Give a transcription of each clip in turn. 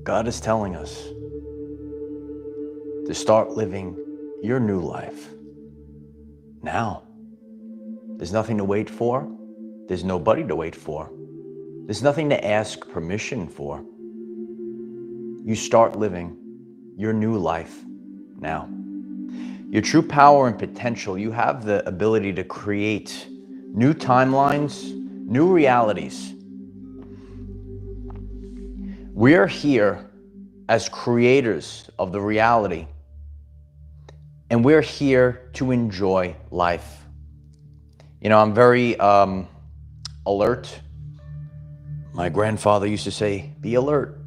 God is telling us to start living your new life now. There's nothing to wait for. There's nobody to wait for. There's nothing to ask permission for. You start living your new life now. Your true power and potential, you have the ability to create new timelines, new realities. We're here as creators of the reality, and we're here to enjoy life. You know, I'm very alert. My grandfather used to say, be alert.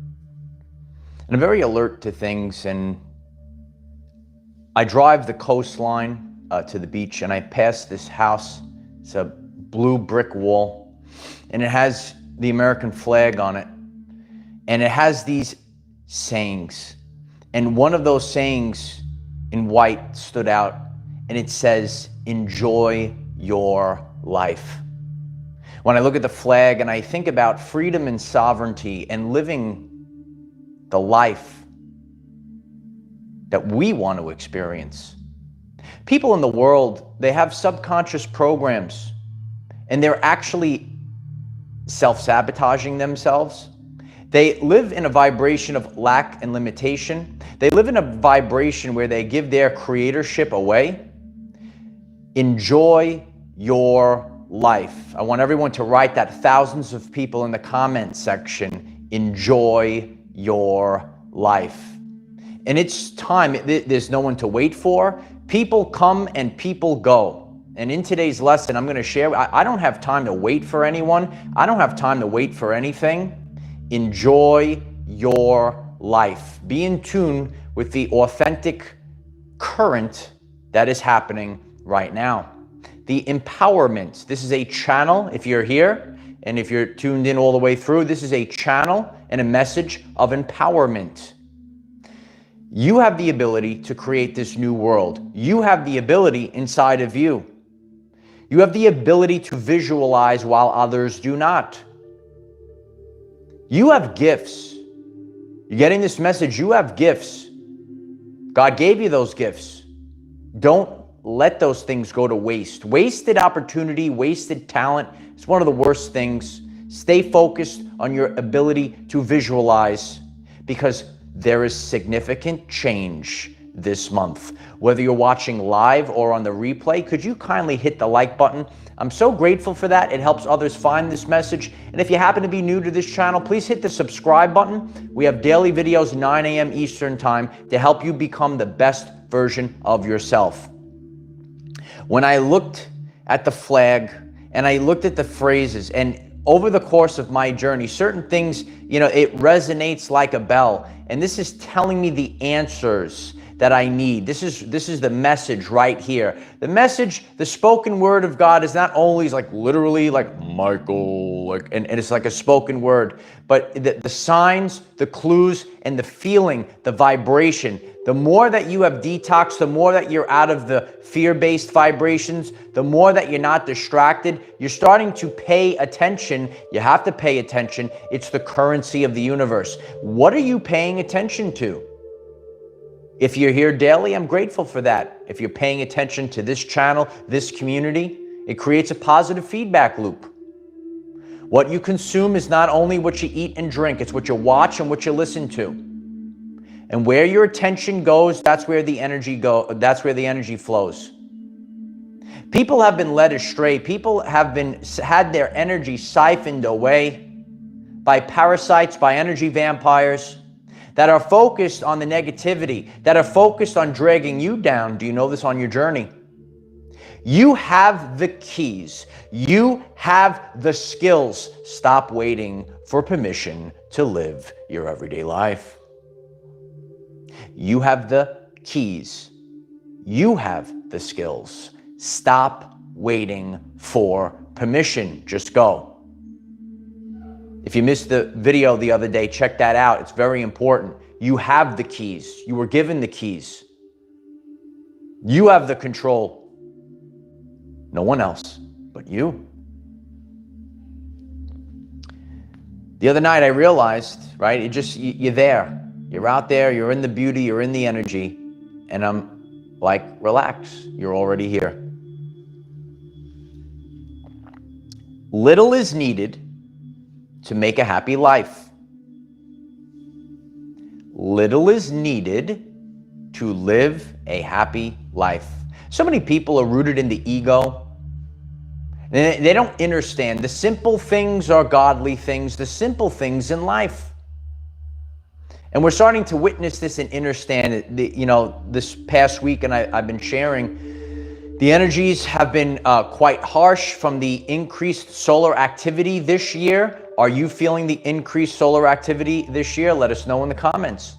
And I'm very alert to things, and I drive the coastline to the beach, and I pass this house. It's a blue brick wall, and it has the American flag on it. And it has these sayings. And one of those sayings in white stood out, and it says, enjoy your life. When I look at the flag and I think about freedom and sovereignty and living the life that we want to experience. People in the world, they have subconscious programs, and they're actually self-sabotaging themselves. They live in a vibration of lack and limitation. They live in a vibration where they give their creatorship away. Enjoy your life. I want everyone to write that. Thousands of people in the comment section. Enjoy your life. And it's time. There's no one to wait for. People come and people go. And in today's lesson, I'm going to share, I don't have time to wait for anyone. I don't have time to wait for anything. Enjoy your life. Be in tune with the authentic current that is happening right now. The empowerment. This is a channel, if you're here, and if you're tuned in all the way through, this is a channel and a message of empowerment. You have the ability to create this new world. You have the ability inside of you. You have the ability to visualize while others do not. You have gifts. You're getting this message. You have gifts. God gave you those gifts. Don't let those things go to waste. Wasted opportunity, wasted talent. It's one of the worst things. Stay focused on your ability to visualize, because there is significant change this month. Whether you're watching live or on the replay, could you kindly hit the like button? I'm so grateful for that. It helps others find this message. And if you happen to be new to this channel, please hit the subscribe button. We have daily videos, 9 a.m. Eastern time, to help you become the best version of yourself. When I looked at the flag and I looked at the phrases, and over the course of my journey, certain things, it resonates like a bell. And this is telling me the answers that I need. This is the message right here. The message, the spoken word of God is not only like literally like Michael, and it's like a spoken word, but the signs, the clues, and the feeling, the vibration. The more that you have detoxed, the more that you're out of the fear-based vibrations, the more that you're not distracted, you're starting to pay attention. You have to pay attention. It's the currency of the universe. What are you paying attention to? If you're here daily, I'm grateful for that. If you're paying attention to this channel, this community, it creates a positive feedback loop. What you consume is not only what you eat and drink, it's what you watch and what you listen to. And where your attention goes, that's where the energy flows. People have been led astray. People have had their energy siphoned away by parasites, by energy vampires, that are focused on the negativity, that are focused on dragging you down. Do you know this on your journey? You have the keys. You have the skills. Stop waiting for permission to live your everyday life. You have the keys. You have the skills. Stop waiting for permission. Just go. If you missed the video the other day, check that out. It's very important. You have the keys. You were given the keys. You have the control. No one else but you. The other night I realized, right, you're there. You're out there, you're in the beauty, you're in the energy. And I'm like, relax, you're already here. Little is needed to make a happy life. Little is needed to live a happy life. So many people are rooted in the ego. They don't understand the simple things are godly things, the simple things in life. And we're starting to witness this and understand it. This past week, and I've been sharing, the energies have been quite harsh from the increased solar activity this year. Are you feeling the increased solar activity this year? Let us know in the comments.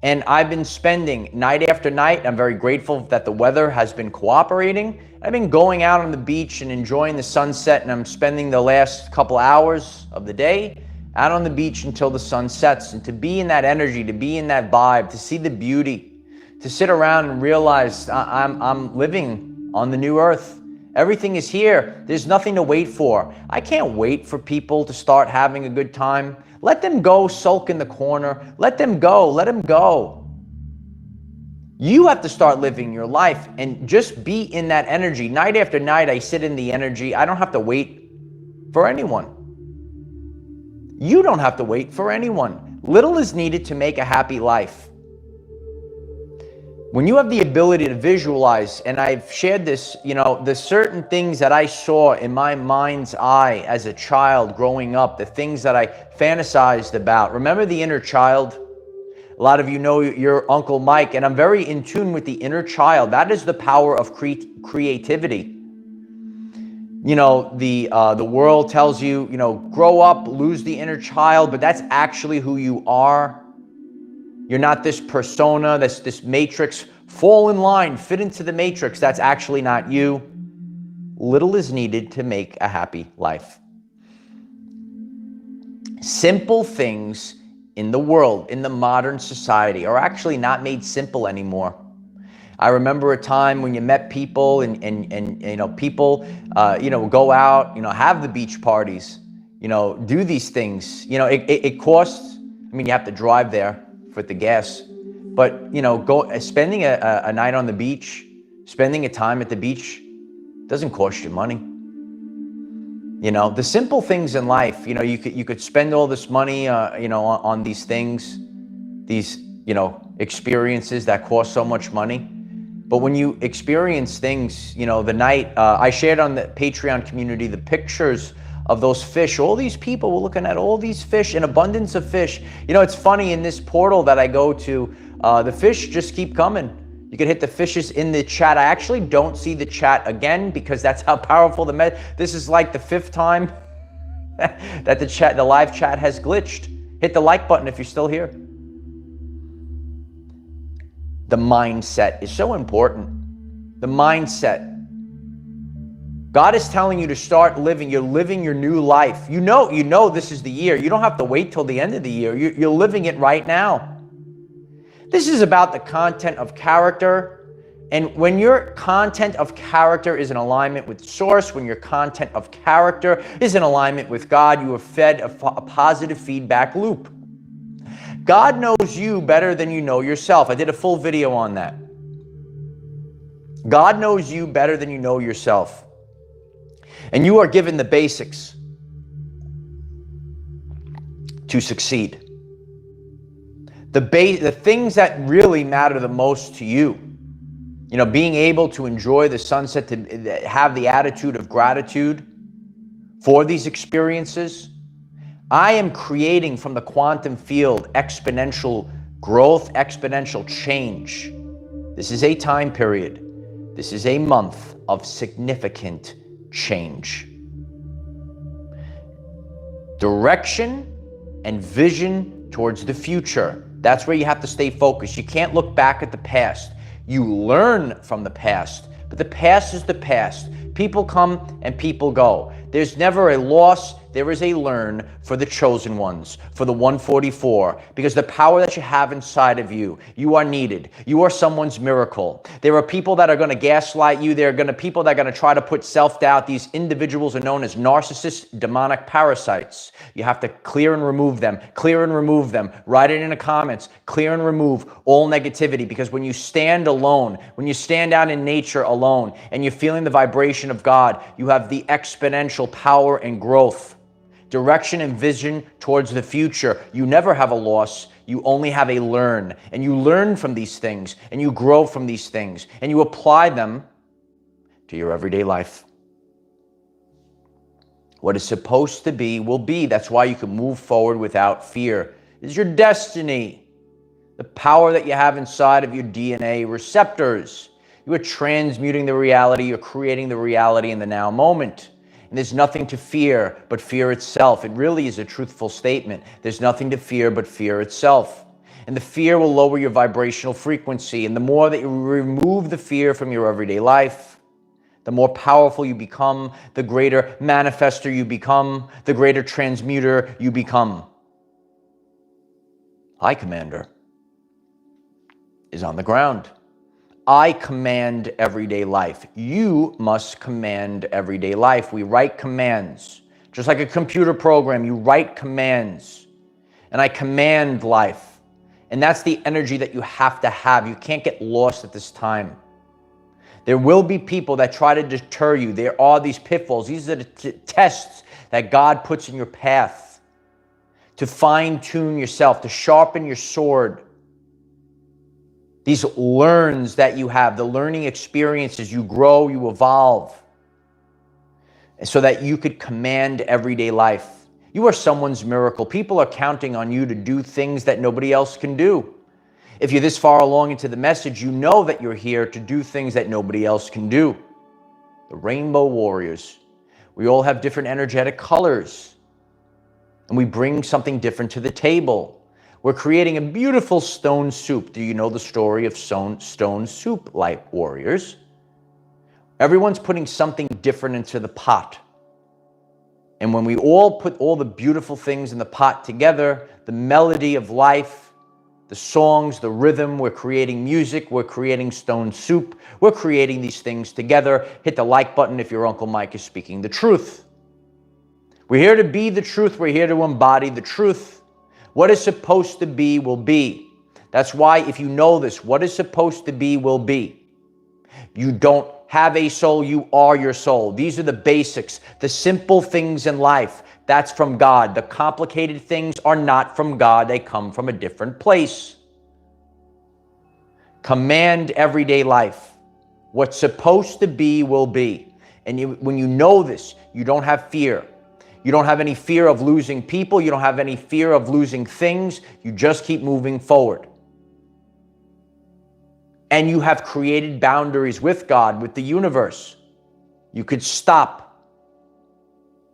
And I've been spending night after night. I'm very grateful that the weather has been cooperating. I've been going out on the beach and enjoying the sunset, and I'm spending the last couple hours of the day out on the beach until the sun sets. And to be in that energy, to be in that vibe, to see the beauty, to sit around and realize I'm living on the new earth. Everything is here. There's nothing to wait for. I can't wait for people to start having a good time. Let them go sulk in the corner. Let them go. Let them go. You have to start living your life and just be in that energy. Night after night, I sit in the energy. I don't have to wait for anyone. You don't have to wait for anyone. Little is needed to make a happy life. When you have the ability to visualize, and I've shared this, the certain things that I saw in my mind's eye as a child growing up, the things that I fantasized about. Remember the inner child? A lot of you know your Uncle Mike, and I'm very in tune with the inner child. That is the power of creativity. The world tells you, grow up, lose the inner child, but that's actually who you are. You're not this persona, this matrix. Fall in line, fit into the matrix. That's actually not you. Little is needed to make a happy life. Simple things in the world, in the modern society, are actually not made simple anymore. I remember a time when you met people and people, go out, have the beach parties, do these things. It costs. You have to drive there for the gas, but spending a night on the beach, spending a time at the beach doesn't cost you money. The simple things in life, you could spend all this money, on these things, these, experiences that cost so much money. But when you experience things, the night, I shared on the Patreon community, the pictures of those fish. All these people were looking at all these fish, an abundance of fish. It's funny, in this portal that I go to, the fish just keep coming. You can hit the fishes in the chat. I actually don't see the chat again because that's how powerful this is like the 5th time that the live chat has glitched. Hit the like button if you're still here. The mindset is so important. The mindset. God is telling you to start living. You're living your new life. You know this is the year. You don't have to wait till the end of the year. You're living it right now. This is about the content of character. And when your content of character is in alignment with Source, when your content of character is in alignment with God, you are fed a positive feedback loop. God knows you better than you know yourself. I did a full video on that. God knows you better than you know yourself. And you are given the basics to succeed. The things that really matter the most to you. Being able to enjoy the sunset, to have the attitude of gratitude for these experiences. I am creating from the quantum field exponential growth, exponential change. This is a time period. This is a month of significant change. Direction and vision towards the future. That's where you have to stay focused. You can't look back at the past. You learn from the past, but the past is the past. People come and people go. There's never a loss. there is a learn for the chosen ones, for the 144, because the power that you have inside of you, you are needed. You are someone's miracle. There are people that are going to gaslight you. There are going to people that are going to try to put self-doubt. These individuals are known as narcissists, demonic parasites. You have to clear and remove them, clear and remove them. Write it in the comments, clear and remove all negativity, because when you stand alone, when you stand out in nature alone and you're feeling the vibration of God, you have the exponential power and growth, direction and vision towards the future. You never have a loss. You only have a learn, and you learn from these things, and you grow from these things, and you apply them to your everyday life. What is supposed to be will be. That's why you can move forward without fear. It is your destiny, the power that you have inside of your DNA receptors. You are transmuting the reality. You're creating the reality in the now moment. And there's nothing to fear but fear itself. It really is a truthful statement. There's nothing to fear but fear itself. And the fear will lower your vibrational frequency. And the more that you remove the fear from your everyday life, the more powerful you become, the greater manifester you become, the greater transmuter you become. Hi, Commander is on the ground. I command everyday life. You must command everyday life. We write commands. Just like a computer program, you write commands. And I command life. And that's the energy that you have to have. You can't get lost at this time. There will be people that try to deter you. There are these pitfalls. These are the tests that God puts in your path to fine-tune yourself, to sharpen your sword. These learns that you have, the learning experiences, you grow, you evolve, so that you could command everyday life. You are someone's miracle. People are counting on you to do things that nobody else can do. If you're this far along into the message, you know that you're here to do things that nobody else can do. The Rainbow Warriors. We all have different energetic colors, and we bring something different to the table. We're creating a beautiful stone soup. Do you know the story of stone soup, light warriors? Everyone's putting something different into the pot. And when we all put all the beautiful things in the pot together, the melody of life, the songs, the rhythm, we're creating music, we're creating stone soup, we're creating these things together. Hit the like button if your Uncle Mike is speaking the truth. We're here to be the truth. We're here to embody the truth. What is supposed to be will be. That's why if you know this, what is supposed to be will be. You don't have a soul, you are your soul. These are the basics, the simple things in life. That's from God. The complicated things are not from God. They come from a different place. Command everyday life. What's supposed to be will be. And when you know this, you don't have fear. You don't have any fear of losing people. You don't have any fear of losing things. You just keep moving forward. And you have created boundaries with God, with the universe. You could stop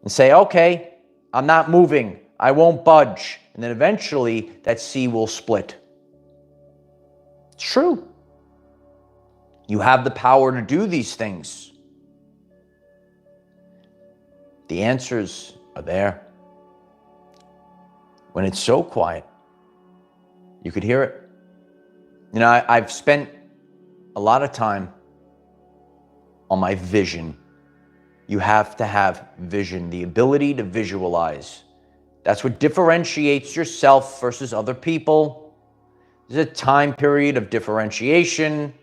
and say, okay, I'm not moving. I won't budge. And then eventually that sea will split. It's true. You have the power to do these things. The answers are there. When it's so quiet, you could hear it. You know, I've spent a lot of time on my vision. You have to have vision, the ability to visualize. That's what differentiates yourself versus other people. There's a time period of differentiation,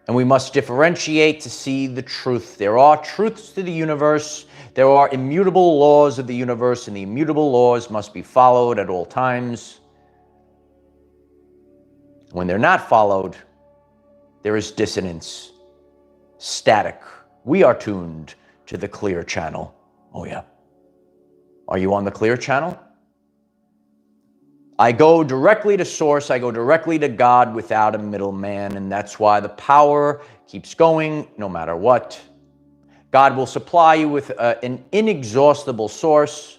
and we must differentiate to see the truth. There are truths to the universe. There are immutable laws of the universe, and the immutable laws must be followed at all times. When they're not followed, there is dissonance, static. We are tuned to the clear channel. Oh yeah. Are you on the clear channel? I go directly to source. I go directly to God without a middleman. And that's why the power keeps going no matter what. God will supply you with an inexhaustible source,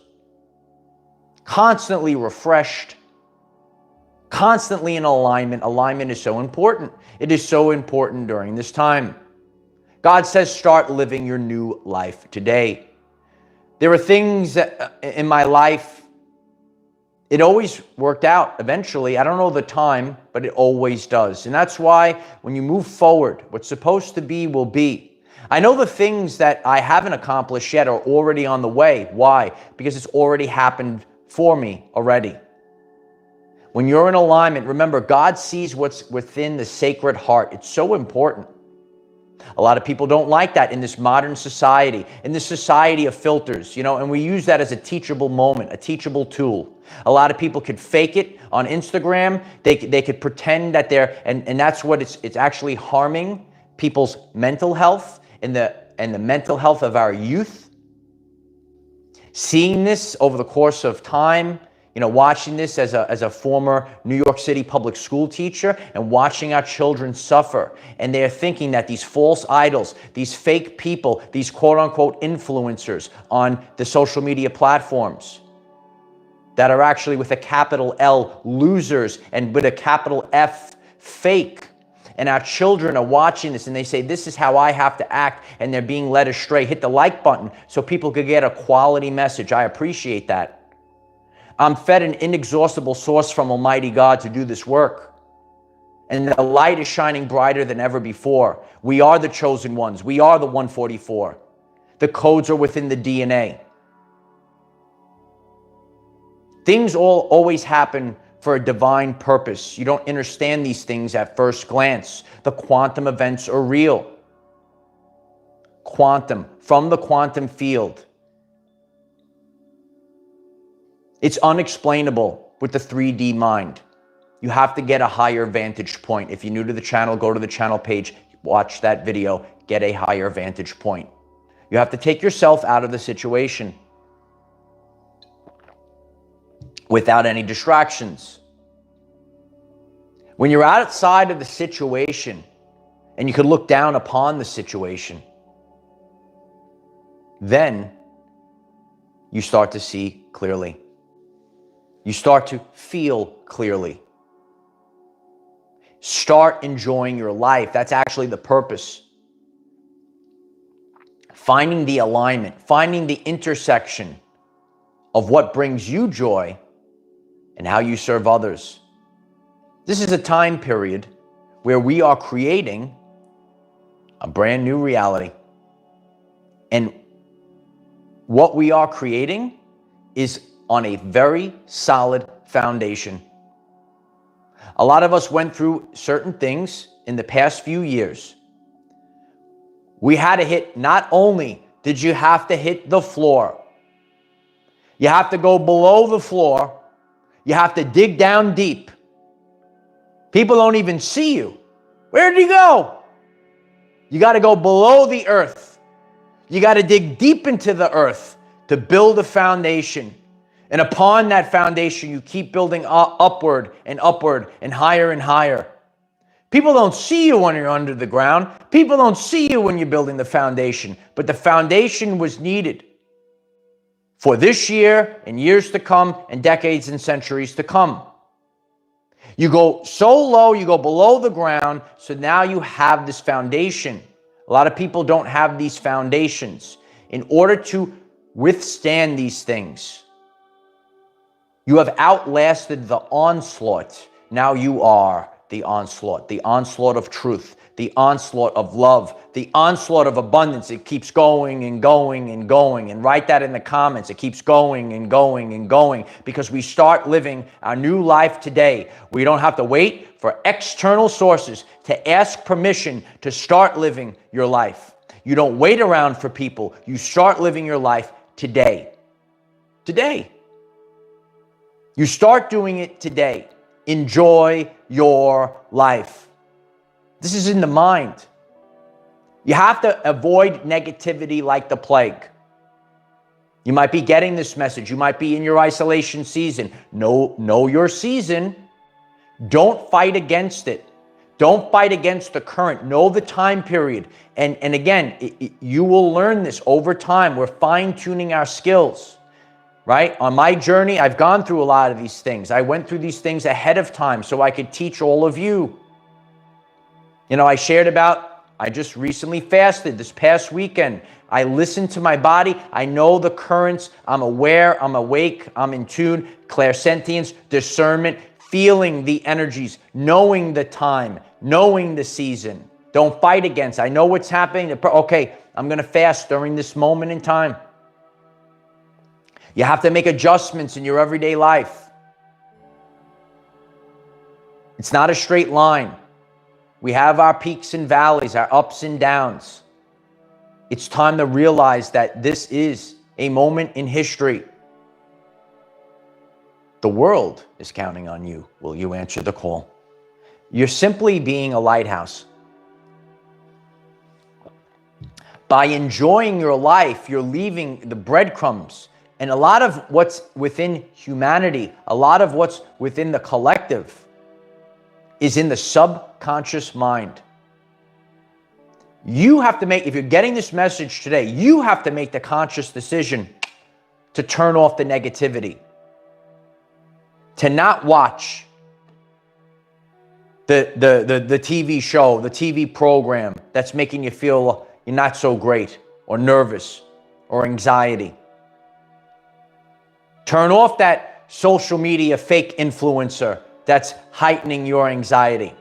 constantly refreshed, constantly in alignment. Alignment is so important. It is so important during this time. God says, start living your new life today. There are things that, in my life, it always worked out eventually. I don't know the time, but it always does. And that's why when you move forward, what's supposed to be will be. I know the things that I haven't accomplished yet are already on the way. Why? Because it's already happened for me already. When you're in alignment, remember, God sees what's within the sacred heart. It's so important. A lot of people don't like that in this modern society, in this society of filters, and we use that as a teachable moment, a teachable tool. A lot of people could fake it on Instagram. They could pretend that they're, and that's what it's actually harming people's mental health and the mental health of our youth. Seeing this over the course of time, watching this as a former New York City public school teacher and watching our children suffer. And they're thinking that these false idols, these fake people, these quote unquote influencers on the social media platforms that are actually with a capital L, losers, and with a capital F, fake. And our children are watching this and they say, this is how I have to act, and they're being led astray. Hit the like button so people could get a quality message. I appreciate that. I'm fed an inexhaustible source from Almighty God to do this work. And the light is shining brighter than ever before. We are the chosen ones. We are the 144. The codes are within the DNA. Things always happen for a divine purpose. You don't understand these things at first glance. The quantum events are real. Quantum, from the quantum field. It's unexplainable with the 3D mind. You have to get a higher vantage point. If you're new to the channel, go to the channel page, watch that video, get a higher vantage point. You have to take yourself out of the situation without any distractions. When you're outside of the situation and you can look down upon the situation, then you start to see clearly. You start to feel clearly. Start enjoying your life. That's actually the purpose. Finding the alignment, finding the intersection of what brings you joy and how you serve others. This is a time period where we are creating a brand new reality. And what we are creating is on a very solid foundation. A lot of us went through certain things in the past few years. We had to hit, not only did you have to hit the floor, you have to go below the floor, you have to dig down deep. People don't even see you. Where did you go? You got to go below the earth. You got to dig deep into the earth to build a foundation. And upon that foundation, you keep building upward and higher and higher. People don't see you when you're under the ground. People don't see you when you're building the foundation. But the foundation was needed for this year and years to come and decades and centuries to come. You go so low, you go below the ground, so now you have this foundation. A lot of people don't have these foundations. In order to withstand these things, you have outlasted the onslaught. Now you are the onslaught of truth, the onslaught of love, the onslaught of abundance. It keeps going and going and going. And write that in the comments. It keeps going and going and going because we start living our new life today. We don't have to wait for external sources to ask permission to start living your life. You don't wait around for people. You start living your life today. Today. You start doing it today. Enjoy your life. This is in the mind. You have to avoid negativity like the plague. You might be getting this message. You might be in your isolation season. Know your season. Don't fight against it. Don't fight against the current. Know the time period. And again, you will learn this over time. We're fine-tuning our skills. Right? On my journey, I've gone through a lot of these things. I went through these things ahead of time so I could teach all of you. I shared about, I just recently fasted this past weekend. I listen to my body. I know the currents. I'm aware. I'm awake. I'm in tune. Clairsentience, discernment, feeling the energies, knowing the time, knowing the season. Don't fight against. I know what's happening. Okay, I'm going to fast during this moment in time. You have to make adjustments in your everyday life. It's not a straight line. We have our peaks and valleys, our ups and downs. It's time to realize that this is a moment in history. The world is counting on you. Will you answer the call? You're simply being a lighthouse. By enjoying your life, you're leaving the breadcrumbs. And a lot of what's within humanity, a lot of what's within the collective is in the subconscious mind. You have to make, if you're getting this message today, you have to make the conscious decision to turn off the negativity, to not watch the TV show, the TV program that's making you feel you're not so great or nervous or anxiety. Turn off that social media fake influencer that's heightening your anxiety.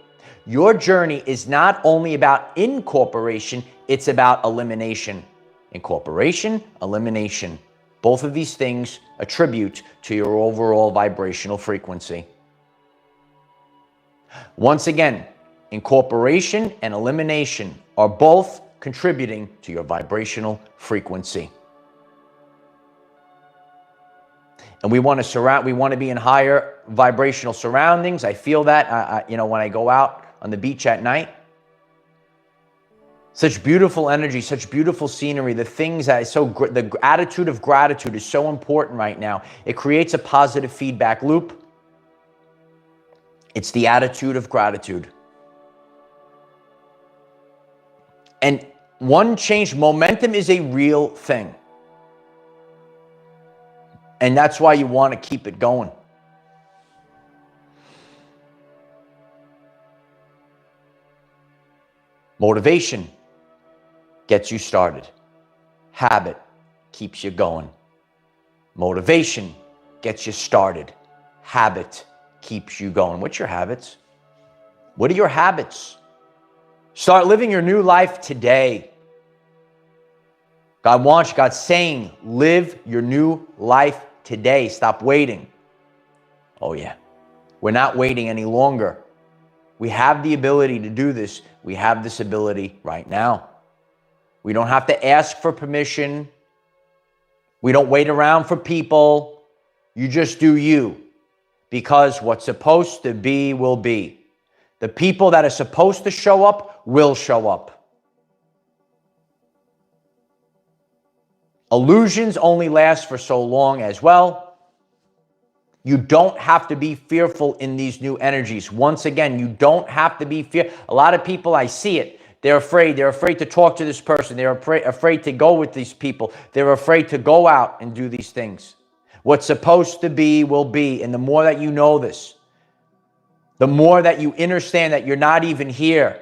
Your journey is not only about incorporation, it's about elimination. Incorporation, elimination. Both of these things attribute to your overall vibrational frequency. Once again, incorporation and elimination are both contributing to your vibrational frequency. And we want to be in higher vibrational surroundings. I feel that, when I go out on the beach at night. Such beautiful energy, such beautiful scenery. The things that is the attitude of gratitude is so important right now. It creates a positive feedback loop. It's the attitude of gratitude. And one change, momentum is a real thing. And that's why you want to keep it going. Motivation gets you started. Habit keeps you going. Motivation gets you started. Habit keeps you going. What's your habits? What are your habits? Start living your new life today. God's saying, live your new life today. Stop waiting. Oh yeah, we're not waiting any longer. We have the ability to do this. We have this ability right now. We don't have to ask for permission. We don't wait around for people. You just do you. Because what's supposed to be will be. The people that are supposed to show up will show up. Illusions only last for so long as well. You don't have to be fearful in these new energies. Once again, you don't have to be fearful. A lot of people, I see it. They're afraid. They're afraid to talk to this person. They're afraid to go with these people. They're afraid to go out and do these things. What's supposed to be will be. And the more that you know this, the more that you understand that you're not even here,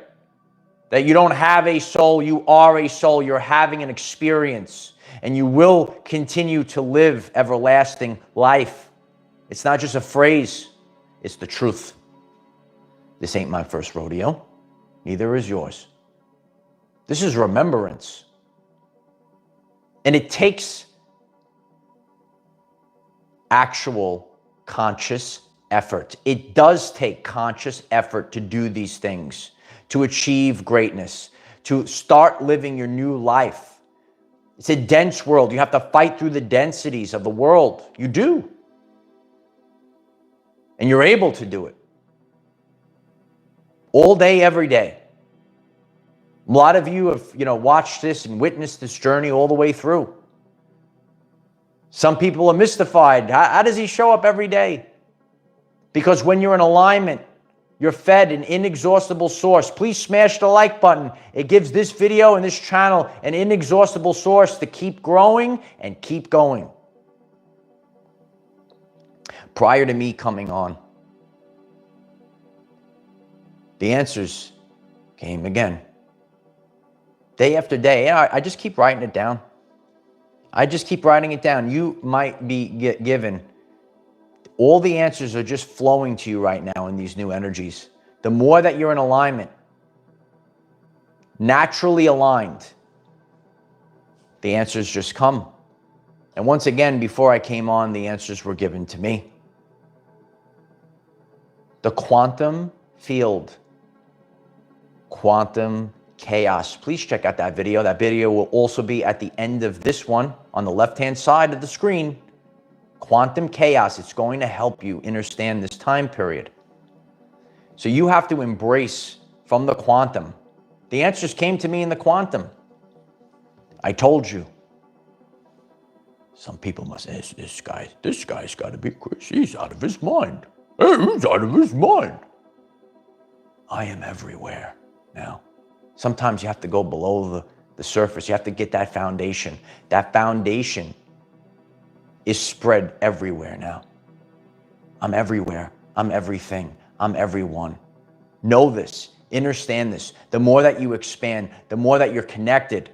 that you don't have a soul, you are a soul. You're having an experience. And you will continue to live everlasting life. It's not just a phrase, it's the truth. This ain't my first rodeo, neither is yours. This is remembrance. And it takes actual conscious effort. It does take conscious effort to do these things, to achieve greatness, to start living your new life. It's a dense world. You have to fight through the densities of the world. You do. And you're able to do it. All day, every day. A lot of you have, watched this and witnessed this journey all the way through. Some people are mystified. How does he show up every day? Because when you're in alignment, you're fed an inexhaustible source. Please smash the like button. It gives this video and this channel an inexhaustible source to keep growing and keep going. Prior to me coming on, the answers came again. day after day. I just keep writing it down. I just keep writing it down. You might be given. All the answers are just flowing to you right now in these new energies. The more that you're in alignment, naturally aligned, the answers just come. And once again, before I came on, the answers were given to me. The quantum field, quantum chaos. Please check out that video. That video will also be at the end of this one on the left-hand side of the screen. Quantum chaos. It's going to help you understand this time period. So you have to embrace from the quantum. The answers came to me in the quantum. I told you. Some people must say, this guy's got to be crazy. He's out of his mind. Hey, he's out of his mind. I am everywhere now. Sometimes you have to go below the surface. You have to get that foundation. That foundation is spread everywhere now. I'm everywhere. I'm everything. I'm everyone. Know this. Understand this. The more that you expand, the more that you're connected.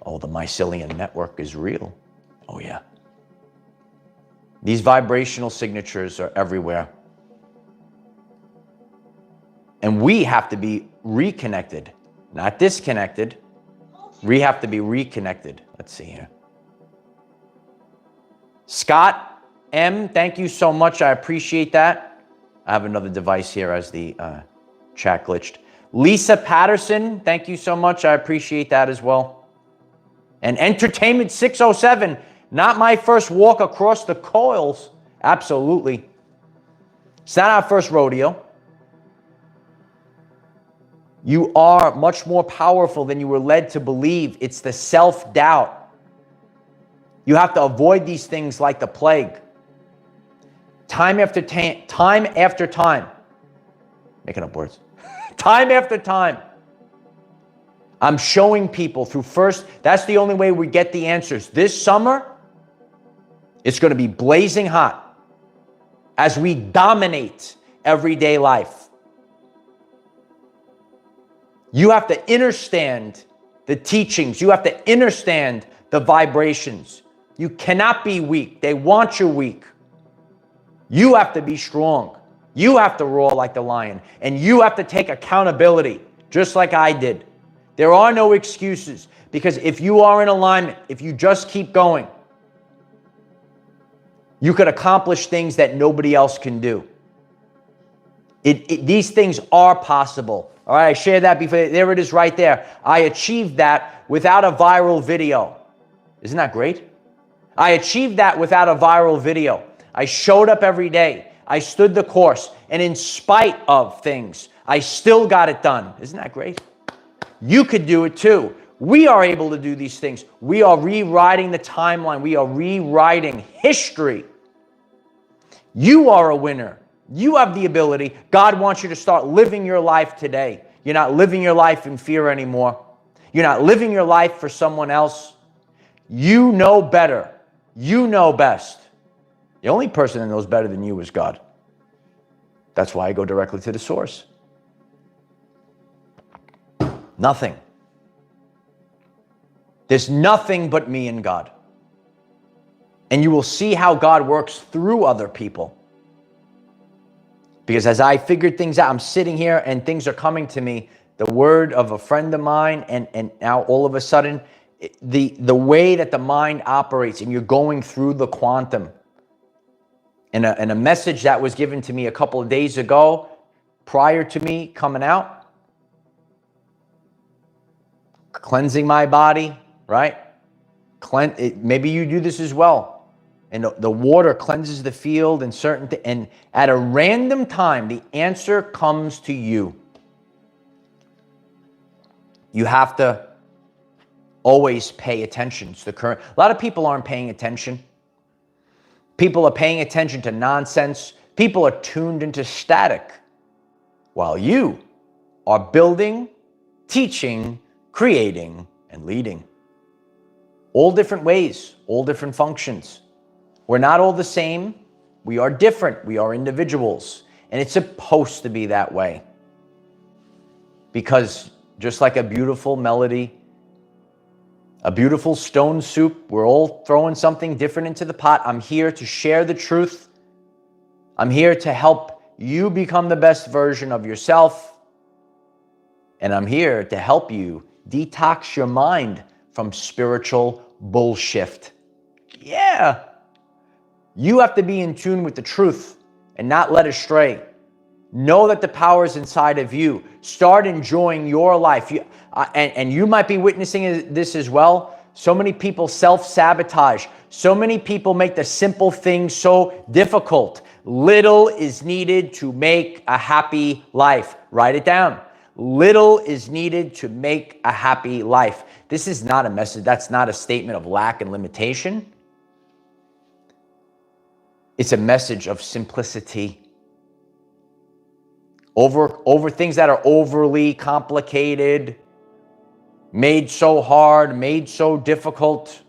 Oh, the mycelium network is real. Oh, yeah. These vibrational signatures are everywhere. And we have to be reconnected, not disconnected. We have to be reconnected. Let's see here. Scott M., thank you so much. I appreciate that. I have another device here as the chat glitched. Lisa Patterson, thank you so much. I appreciate that as well. And Entertainment 607, not my first walk across the coils. Absolutely. It's not our first rodeo. You are much more powerful than you were led to believe. It's the self-doubt. You have to avoid these things like the plague. Time after time. Making up words. Time after time. I'm showing people through that's the only way we get the answers. This summer, it's going to be blazing hot as we dominate everyday life. You have to understand the teachings. You have to understand the vibrations. You cannot be weak. They want you weak. You have to be strong. You have to roar like the lion. And you have to take accountability, just like I did. There are no excuses, because if you are in alignment, if you just keep going, you could accomplish things that nobody else can do. These things are possible. All right, I shared that before. There it is right there. I achieved that without a viral video. Isn't that great? I achieved that without a viral video. I showed up every day. I stood the course. And in spite of things, I still got it done. Isn't that great? You could do it too. We are able to do these things. We are rewriting the timeline. We are rewriting history. You are a winner. You have the ability. God wants you to start living your life today. You're not living your life in fear anymore. You're not living your life for someone else. You know better. You know best. The only person that knows better than you is God. That's why I go directly to the source. Nothing. There's nothing but me and God. And you will see how God works through other people. Because as I figured things out, I'm sitting here and things are coming to me. The word of a friend of mine, and now all of a sudden, the way that the mind operates, and you're going through the quantum. And a message that was given to me a couple of days ago, prior to me coming out, cleansing my body, right? Maybe you do this as well. And the water cleanses the field and and at a random time, the answer comes to you. You have to always pay attention to the current. A lot of people aren't paying attention. People are paying attention to nonsense. People are tuned into static. While you are building, teaching, creating, and leading. All different ways, all different functions. We're not all the same. We are different. We are individuals. And it's supposed to be that way. Because just like a beautiful melody, a beautiful stone soup. We're all throwing something different into the pot. I'm here to share the truth. I'm here to help you become the best version of yourself. And I'm here to help you detox your mind from spiritual bullshit. Yeah. You have to be in tune with the truth and not led astray. Know that the power is inside of you. Start enjoying your life. And you might be witnessing this as well. So many people self-sabotage. So many people make the simple things so difficult. Little is needed to make a happy life. Write it down. Little is needed to make a happy life. This is not a message. That's not a statement of lack and limitation. It's a message of simplicity. Over things that are overly complicated, made so hard, made so difficult.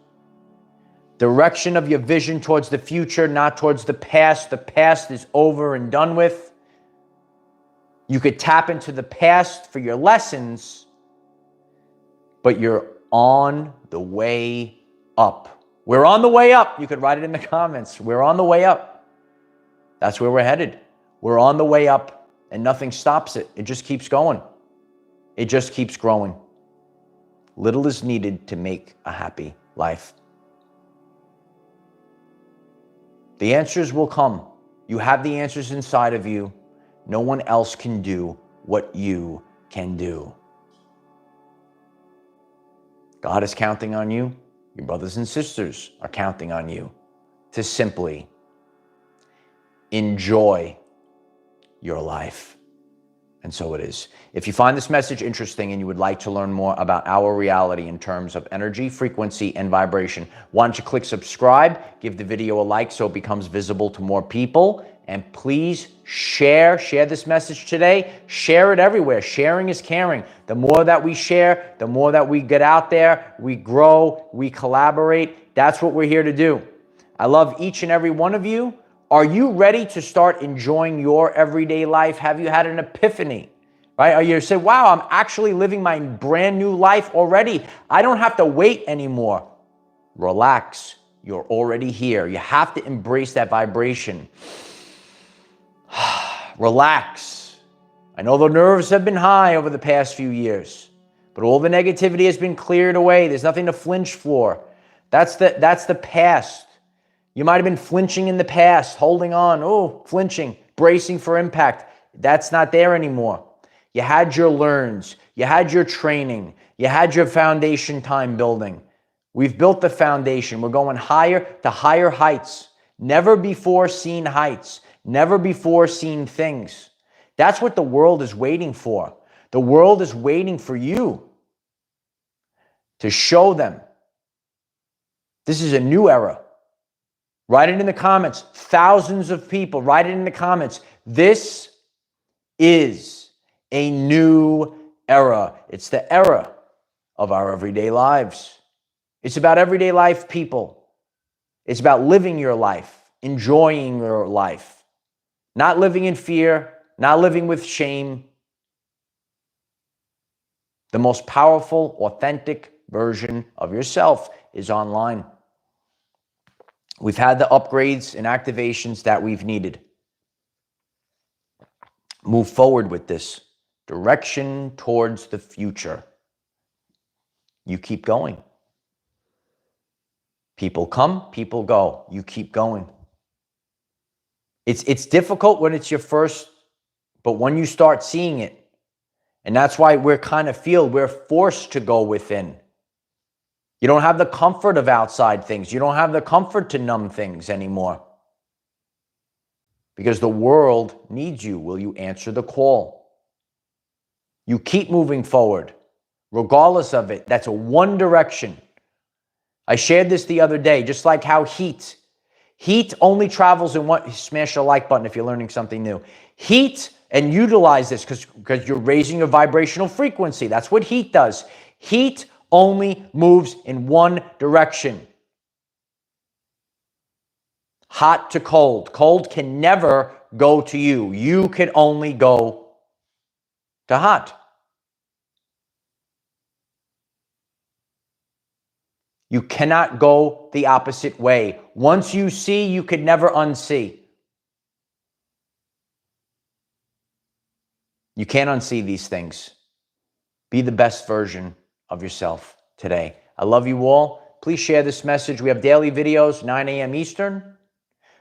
Direction of your vision towards the future, not towards the past. The past is over and done with. You could tap into the past for your lessons, but you're on the way up. We're on the way up. You could write it in the comments. We're on the way up. That's where we're headed. We're on the way up. And nothing stops it. It just keeps going. It just keeps growing. Little is needed to make a happy life. The answers will come. You have the answers inside of you. No one else can do what you can do. God is counting on you. Your brothers and sisters are counting on you to simply enjoy your life. And so it is. If you find this message interesting and you would like to learn more about our reality in terms of energy, frequency, and vibration, why don't you click subscribe, give the video a like so it becomes visible to more people, and please share this message today. Share it everywhere. Sharing is caring. The more that we share, the more that we get out there, we grow, we collaborate. That's what we're here to do. I love each and every one of you. Are you ready to start enjoying your everyday life? Have you had an epiphany? Right? Are you saying, wow, I'm actually living my brand new life already. I don't have to wait anymore. Relax. You're already here. You have to embrace that vibration. Relax. I know the nerves have been high over the past few years, but all the negativity has been cleared away. There's nothing to flinch for. That's the past. You might have been flinching in the past, holding on, flinching, bracing for impact. That's not there anymore. You had your learns, you had your training, you had your foundation time building. We've built the foundation. We're going higher to higher heights, never before seen heights, never before seen things. That's what the world is waiting for. The world is waiting for you to show them this is a new era. Write it in the comments. Thousands of people, write it in the comments. This is a new era. It's the era of our everyday lives. It's about everyday life, people. It's about living your life, enjoying your life, not living in fear, not living with shame. The most powerful, authentic version of yourself is online. We've had the upgrades and activations that we've needed. Move forward with this direction towards the future. You keep going. People come, people go. You keep going. It's difficult when it's your first, but when you start seeing it, and that's why we're forced to go within. You don't have the comfort of outside things. You don't have the comfort to numb things anymore. Because the world needs you. Will you answer the call? You keep moving forward, regardless of it. That's a one direction. I shared this the other day, just like how heat only travels in one. Smash the like button if you're learning something new. Heat, and utilize this because you're raising your vibrational frequency. That's what heat does. Heat only moves in one direction. Hot to cold. Cold can never go to you. You can only go to hot. You cannot go the opposite way. Once you see, you could never unsee. You can't unsee these things. Be the best version of yourself today. I love you all. Please share this message. We have daily videos, 9 a.m. Eastern.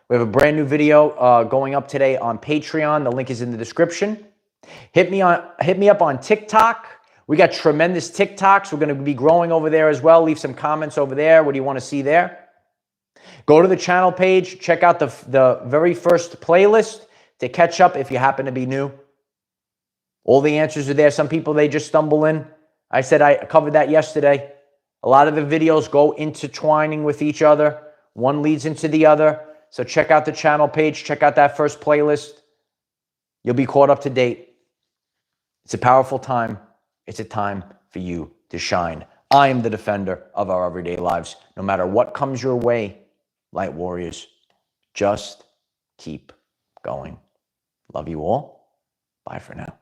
We have a brand new video going up today on Patreon. The link is in the description. Hit me up on TikTok. We got tremendous TikToks. We're going to be growing over there as well. Leave some comments over there. What do you want to see there? Go to the channel page. Check out the very first playlist to catch up if you happen to be new. All the answers are there. Some people, they just stumble in. I said I covered that yesterday. A lot of the videos go intertwining with each other. One leads into the other. So check out the channel page. Check out that first playlist. You'll be caught up to date. It's a powerful time. It's a time for you to shine. I am the defender of our everyday lives. No matter what comes your way, light warriors, just keep going. Love you all. Bye for now.